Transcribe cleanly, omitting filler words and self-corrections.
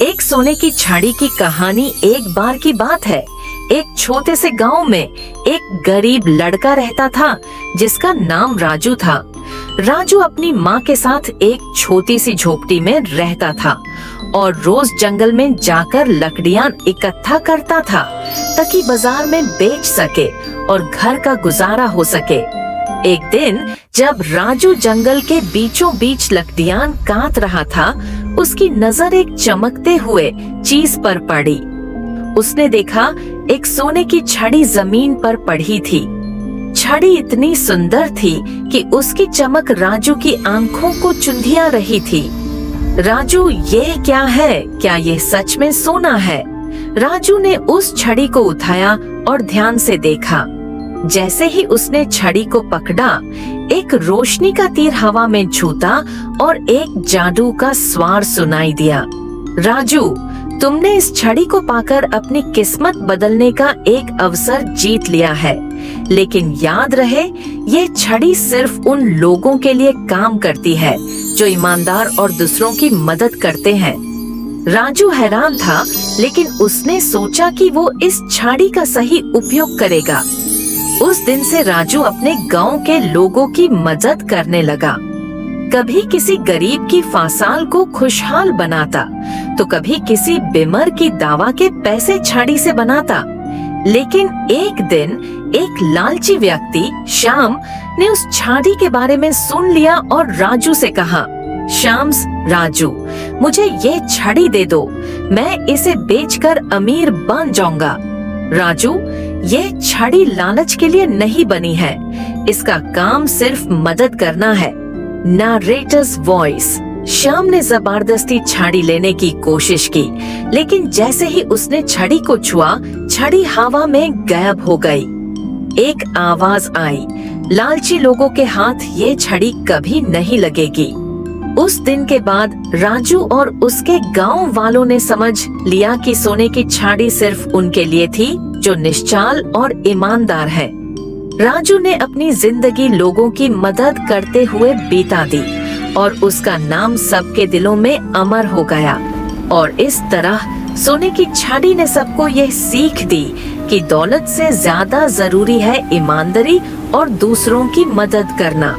एक सोने की छड़ी की कहानी एक बार की बात है। एक छोटे से गांव में एक गरीब लड़का रहता था जिसका नाम राजू था। राजू अपनी माँ के साथ एक छोटी सी झोपड़ी में रहता था और रोज जंगल में जाकर लकड़ियाँ इकट्ठा करता था ताकि बाजार में बेच सके और घर का गुजारा हो सके। एक दिन जब राजू जंगल के बीचों बीच लकड़ियाँ काट रहा था, उसकी नजर एक चमकते हुए चीज पर पड़ी। उसने देखा एक सोने की छड़ी जमीन पर पड़ी थी। छड़ी इतनी सुंदर थी कि उसकी चमक राजू की आंखों को चुंधिया रही थी। राजू, ये क्या है? क्या ये सच में सोना है? राजू ने उस छड़ी को उठाया और ध्यान से देखा। जैसे ही उसने छड़ी को पकड़ा, एक रोशनी का तीर हवा में छूटा और एक जादू का स्वार सुनाई दिया। राजू, तुमने इस छड़ी को पाकर अपनी किस्मत बदलने का एक अवसर जीत लिया है, लेकिन याद रहे, ये छड़ी सिर्फ उन लोगों के लिए काम करती है जो ईमानदार और दूसरों की मदद करते हैं। राजू हैरान था, लेकिन उसने सोचा कि वो इस छड़ी का सही उपयोग करेगा। उस दिन से राजू अपने गांव के लोगों की मदद करने लगा। कभी किसी गरीब की फासाल को खुशहाल बनाता, तो कभी किसी बीमार की दवा के पैसे छड़ी से बनाता। लेकिन एक दिन एक लालची व्यक्ति श्याम ने उस छड़ी के बारे में सुन लिया और राजू से कहा, शाम्स, राजू, मुझे ये छड़ी दे दो, मैं इसे बेचकर अमीर बन जाऊंगा। राजू, ये छड़ी लालच के लिए नहीं बनी है, इसका काम सिर्फ मदद करना है। Narrator's voice. श्याम ने जबरदस्ती छड़ी लेने की कोशिश की, लेकिन जैसे ही उसने छड़ी को छुआ, छड़ी हवा में गायब हो गई। एक आवाज आई, लालची लोगों के हाथ ये छड़ी कभी नहीं लगेगी। उस दिन के बाद राजू और उसके गांव वालों ने समझ लिया कि सोने की छड़ी सिर्फ उनके लिए थी जो निश्चल और ईमानदार है। राजू ने अपनी जिंदगी लोगों की मदद करते हुए बिता दी और उसका नाम सबके दिलों में अमर हो गया। और इस तरह सोने की छड़ी ने सबको यह सीख दी कि दौलत से ज्यादा जरूरी है ईमानदारी और दूसरों की मदद करना।